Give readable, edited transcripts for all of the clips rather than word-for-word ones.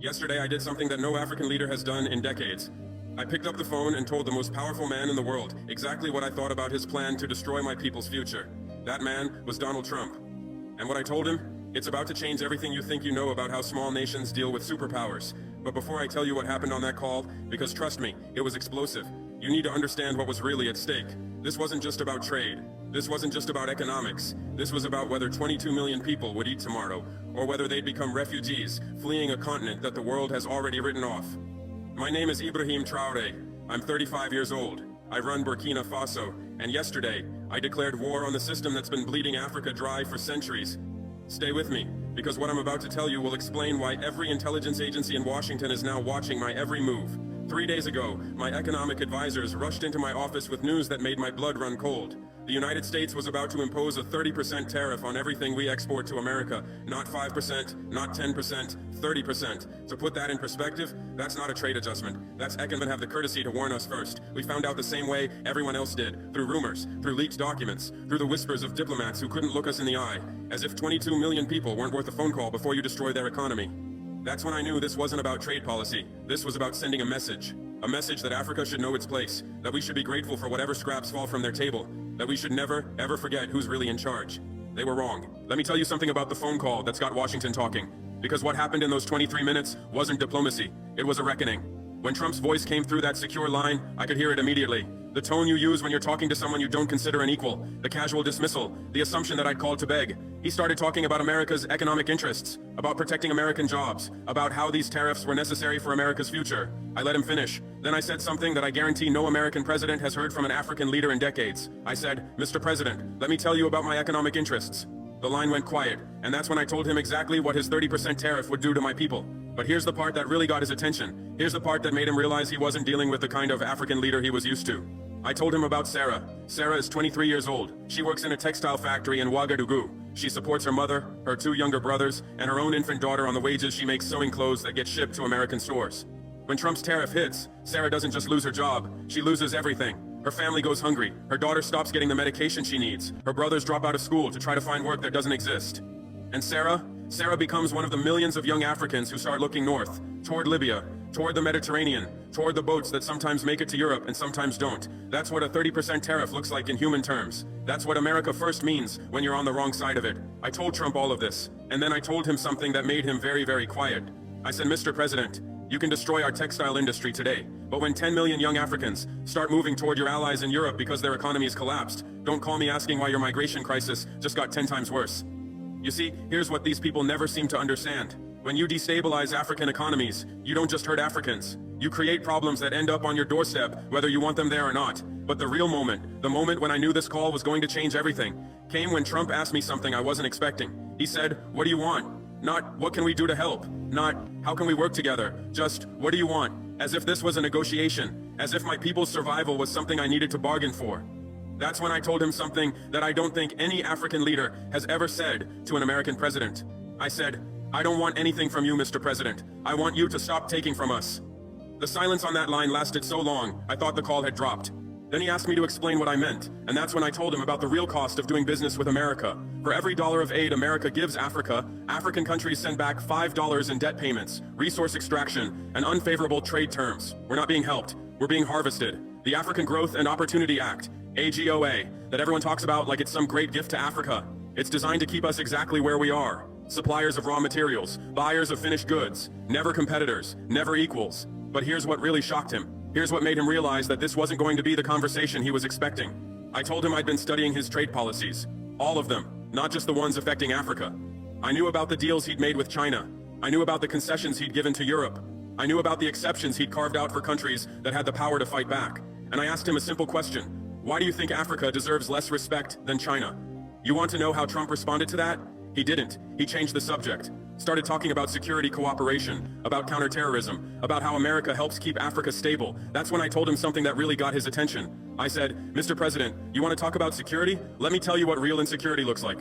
Yesterday I did something that no African leader has done in decades. I picked up the phone and told the most powerful man in the world exactly what I thought about his plan to destroy my people's future. That man was Donald Trump. And what I told him? It's about to change everything you think you know about how small nations deal with superpowers. But before I tell you what happened on that call, because trust me, it was explosive, you need to understand what was really at stake. This wasn't just about trade. This wasn't just about economics. This was about whether 22 million people would eat tomorrow, or whether they'd become refugees, fleeing a continent that the world has already written off. My name is Ibrahim Traore. I'm 35 years old. I run Bukinafaso, and yesterday, I declared war on the system that's been bleeding Africa dry for centuries. Stay with me, because what I'm about to tell you will explain why every intelligence agency in Washington is now watching my every move. 3 days ago, my economic advisors rushed into my office with news that made my blood run cold. The United States was about to impose a 30% tariff on everything we export to America. Not 5%, not 10%, 30%. To put that in perspective, that's not a trade adjustment. That's economic have the courtesy to warn us first. We found out the same way everyone else did, through rumors, through leaked documents, through the whispers of diplomats who couldn't look us in the eye, as if 22 million people weren't worth a phone call before you destroy their economy. That's when I knew this wasn't about trade policy. This was about sending a message. A message that Africa should know its place, that we should be grateful for whatever scraps fall from their table, that we should never, ever forget who's really in charge. They were wrong. Let me tell you something about the phone call that's got Washington talking. Because what happened in those 23 minutes wasn't diplomacy, it was a reckoning. When Trump's voice came through that secure line, I could hear it immediately. The tone you use when you're talking to someone you don't consider an equal, the casual dismissal, the assumption that I'd called to beg. He started talking about America's economic interests, about protecting American jobs, about how these tariffs were necessary for America's future. I let him finish. Then I said something that I guarantee no American president has heard from an African leader in decades. I said, "Mr. President, let me tell you about my economic interests." The line went quiet, and that's when I told him exactly what his 30% tariff would do to my people. But here's the part that really got his attention. Here's the part that made him realize he wasn't dealing with the kind of African leader he was used to. I told him about Sarah. Sarah is 23 years old. She works in a textile factory in Ouagadougou. She supports her mother, her 2 younger brothers, and her own infant daughter on the wages she makes sewing clothes that get shipped to American stores. When Trump's tariff hits, Sarah doesn't just lose her job, she loses everything. Her family goes hungry, her daughter stops getting the medication she needs, her brothers drop out of school to try to find work that doesn't exist. And Sarah becomes one of the millions of young Africans who start looking north, toward Libya, toward the Mediterranean, toward the boats that sometimes make it to Europe and sometimes don't. That's what a 30% tariff looks like in human terms. That's what America first means when you're on the wrong side of it. I told Trump all of this, and then I told him something that made him very, very quiet. I said, "Mr. President, you can destroy our textile industry today, but when 10 million young Africans start moving toward your allies in Europe because their economies collapsed, don't call me asking why your migration crisis just got 10 times worse." You see, here's what these people never seem to understand. When you destabilize African economies, you don't just hurt Africans. You create problems that end up on your doorstep, whether you want them there or not. But the real moment, the moment when I knew this call was going to change everything, came when Trump asked me something I wasn't expecting. He said, "What do you want?" Not, "What can we do to help?" Not, "How can we work together?" Just, "What do you want?" As if this was a negotiation. As if my people's survival was something I needed to bargain for. That's when I told him something that I don't think any African leader has ever said to an American president. I said, "I don't want anything from you, Mr. President. I want you to stop taking from us." The silence on that line lasted so long, I thought the call had dropped. Then he asked me to explain what I meant, and that's when I told him about the real cost of doing business with America. For every dollar of aid America gives Africa, African countries send back $5 in debt payments, resource extraction, and unfavorable trade terms. We're not being helped, we're being harvested. The African Growth and Opportunity Act, AGOA, that everyone talks about like it's some great gift to Africa. It's designed to keep us exactly where we are. Suppliers of raw materials, buyers of finished goods, never competitors, never equals. But here's what really shocked him. Here's what made him realize that this wasn't going to be the conversation he was expecting. I told him I'd been studying his trade policies. All of them, not just the ones affecting Africa. I knew about the deals he'd made with China. I knew about the concessions he'd given to Europe. I knew about the exceptions he'd carved out for countries that had the power to fight back. And I asked him a simple question. Why do you think Africa deserves less respect than China? You want to know how Trump responded to that? He didn't. He changed the subject. Started talking about security cooperation, about counterterrorism, about how America helps keep Africa stable. That's when I told him something that really got his attention. I said, "Mr. President, you want to talk about security? Let me tell you what real insecurity looks like."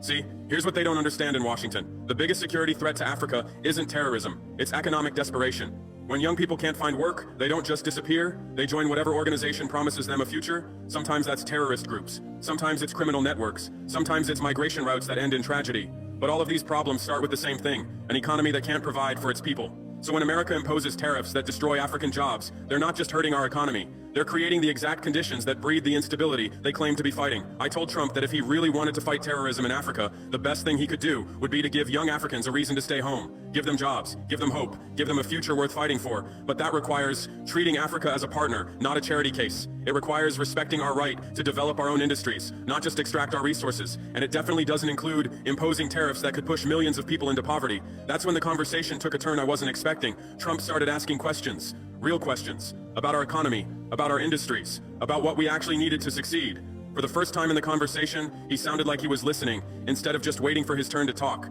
See, here's what they don't understand in Washington. The biggest security threat to Africa isn't terrorism, it's economic desperation. When young people can't find work, they don't just disappear, they join whatever organization promises them a future. Sometimes that's terrorist groups, sometimes it's criminal networks, sometimes it's migration routes that end in tragedy. But all of these problems start with the same thing, an economy that can't provide for its people. So when America imposes tariffs that destroy African jobs, they're not just hurting our economy. They're creating the exact conditions that breed the instability they claim to be fighting. I told Trump that if he really wanted to fight terrorism in Africa, the best thing he could do would be to give young Africans a reason to stay home. Give them jobs, give them hope, give them a future worth fighting for. But that requires treating Africa as a partner, not a charity case. It requires respecting our right to develop our own industries, not just extract our resources. And it definitely doesn't include imposing tariffs that could push millions of people into poverty. That's when the conversation took a turn I wasn't expecting. Trump started asking questions, real questions, about our economy, about our industries, about what we actually needed to succeed. For the first time in the conversation, he sounded like he was listening, instead of just waiting for his turn to talk.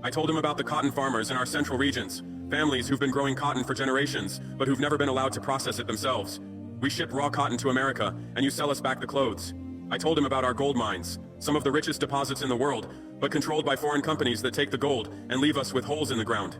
I told him about the cotton farmers in our central regions, families who've been growing cotton for generations, but who've never been allowed to process it themselves. We ship raw cotton to America, and you sell us back the clothes. I told him about our gold mines, some of the richest deposits in the world, but controlled by foreign companies that take the gold and leave us with holes in the ground.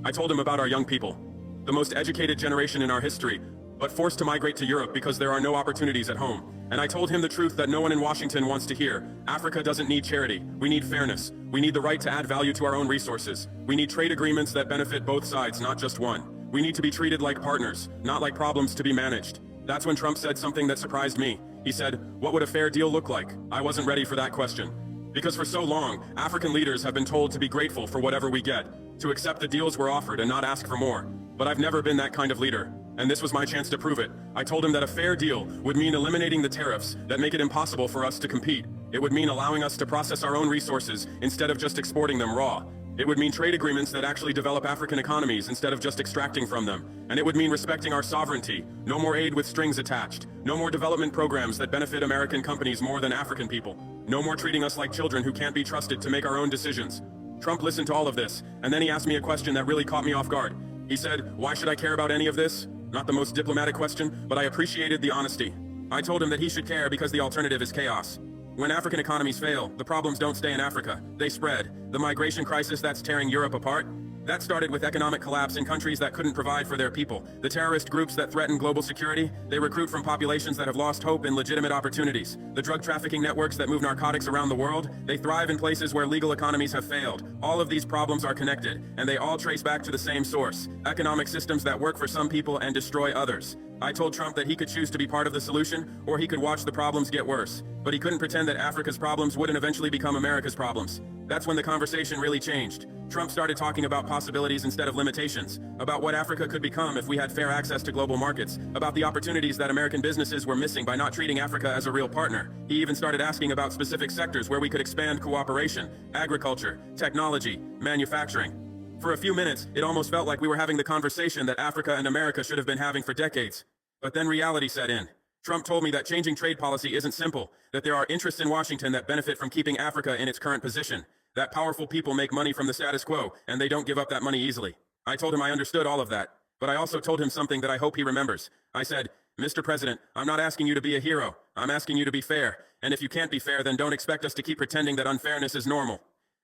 I told him about our young people, the most educated generation in our history, but forced to migrate to Europe because there are no opportunities at home. And I told him the truth that no one in Washington wants to hear. Africa doesn't need charity. We need fairness. We need the right to add value to our own resources. We need trade agreements that benefit both sides, not just one. We need to be treated like partners, not like problems to be managed. That's when Trump said something that surprised me. He said, "What would a fair deal look like?" I wasn't ready for that question. Because for so long, African leaders have been told to be grateful for whatever we get, to accept the deals we're offered and not ask for more. But I've never been that kind of leader, and this was my chance to prove it. I told him that a fair deal would mean eliminating the tariffs that make it impossible for us to compete. It would mean allowing us to process our own resources instead of just exporting them raw. It would mean trade agreements that actually develop African economies instead of just extracting from them. And it would mean respecting our sovereignty. No more aid with strings attached. No more development programs that benefit American companies more than African people. No more treating us like children who can't be trusted to make our own decisions. Trump listened to all of this, and then he asked me a question that really caught me off guard. He said, "Why should I care about any of this?" Not the most diplomatic question, but I appreciated the honesty. I told him that he should care because the alternative is chaos. When African economies fail, the problems don't stay in Africa. They spread. The migration crisis that's tearing Europe apart, that started with economic collapse in countries that couldn't provide for their people. The terrorist groups that threaten global security, they recruit from populations that have lost hope in legitimate opportunities. The drug trafficking networks that move narcotics around the world, they thrive in places where legal economies have failed. All of these problems are connected, and they all trace back to the same source: economic systems that work for some people and destroy others. I told Trump that he could choose to be part of the solution, or he could watch the problems get worse. But he couldn't pretend that Africa's problems wouldn't eventually become America's problems. That's when the conversation really changed. Trump started talking about possibilities instead of limitations, about what Africa could become if we had fair access to global markets, about the opportunities that American businesses were missing by not treating Africa as a real partner. He even started asking about specific sectors where we could expand cooperation: agriculture, technology, manufacturing. For a few minutes, it almost felt like we were having the conversation that Africa and America should have been having for decades. But then reality set in. Trump told me that changing trade policy isn't simple, that there are interests in Washington that benefit from keeping Africa in its current position, that powerful people make money from the status quo, and they don't give up that money easily. I told him I understood all of that, but I also told him something that I hope he remembers. I said, "Mr. President, I'm not asking you to be a hero. I'm asking you to be fair. And if you can't be fair, then don't expect us to keep pretending that unfairness is normal."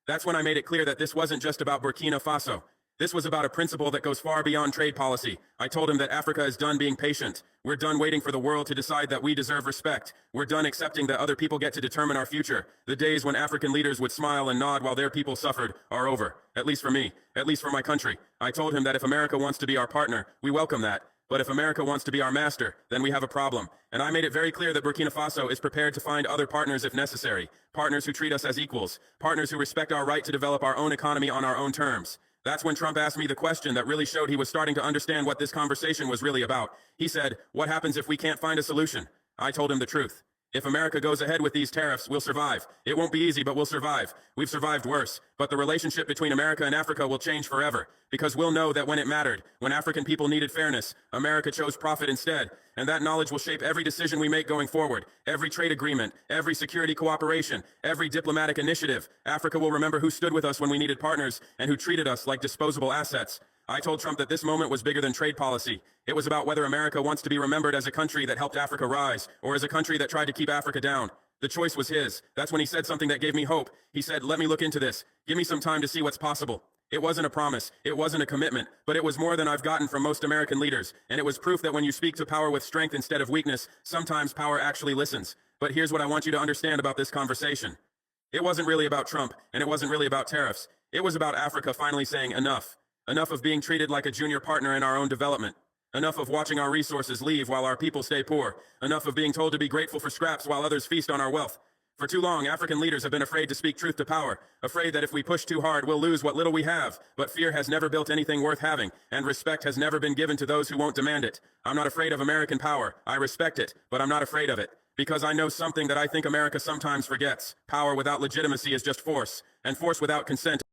That's when I made it clear that this wasn't just about Bukinafaso. This was about a principle that goes far beyond trade policy. I told him that Africa is done being patient. We're done waiting for the world to decide that we deserve respect. We're done accepting that other people get to determine our future. The days when African leaders would smile and nod while their people suffered are over. At least for me. At least for my country. I told him that if America wants to be our partner, we welcome that. But if America wants to be our master, then we have a problem. And I made it very clear that Burkina Faso is prepared to find other partners if necessary. Partners who treat us as equals. Partners who respect our right to develop our own economy on our own terms. That's when Trump asked me the question that really showed he was starting to understand what this conversation was really about. He said, "What happens if we can't find a solution?" I told him the truth. If America goes ahead with these tariffs, we'll survive. It won't be easy, but we'll survive. We've survived worse. But the relationship between America and Africa will change forever. Because we'll know that when it mattered, when African people needed fairness, America chose profit instead. And that knowledge will shape every decision we make going forward. Every trade agreement, every security cooperation, every diplomatic initiative. Africa will remember who stood with us when we needed partners and who treated us like disposable assets. I told Trump that this moment was bigger than trade policy. It was about whether America wants to be remembered as a country that helped Africa rise, or as a country that tried to keep Africa down. The choice was his. That's when he said something that gave me hope. He said, "Let me look into this. Give me some time to see what's possible." It wasn't a promise. It wasn't a commitment. But it was more than I've gotten from most American leaders. And it was proof that when you speak to power with strength instead of weakness, sometimes power actually listens. But here's what I want you to understand about this conversation. It wasn't really about Trump, and it wasn't really about tariffs. It was about Africa finally saying enough. Enough of being treated like a junior partner in our own development. Enough of watching our resources leave while our people stay poor. Enough of being told to be grateful for scraps while others feast on our wealth. For too long, African leaders have been afraid to speak truth to power, afraid that if we push too hard, we'll lose what little we have. But fear has never built anything worth having, and respect has never been given to those who won't demand it. I'm not afraid of American power. I respect it, but I'm not afraid of it. Because I know something that I think America sometimes forgets. Power without legitimacy is just force, and force without consent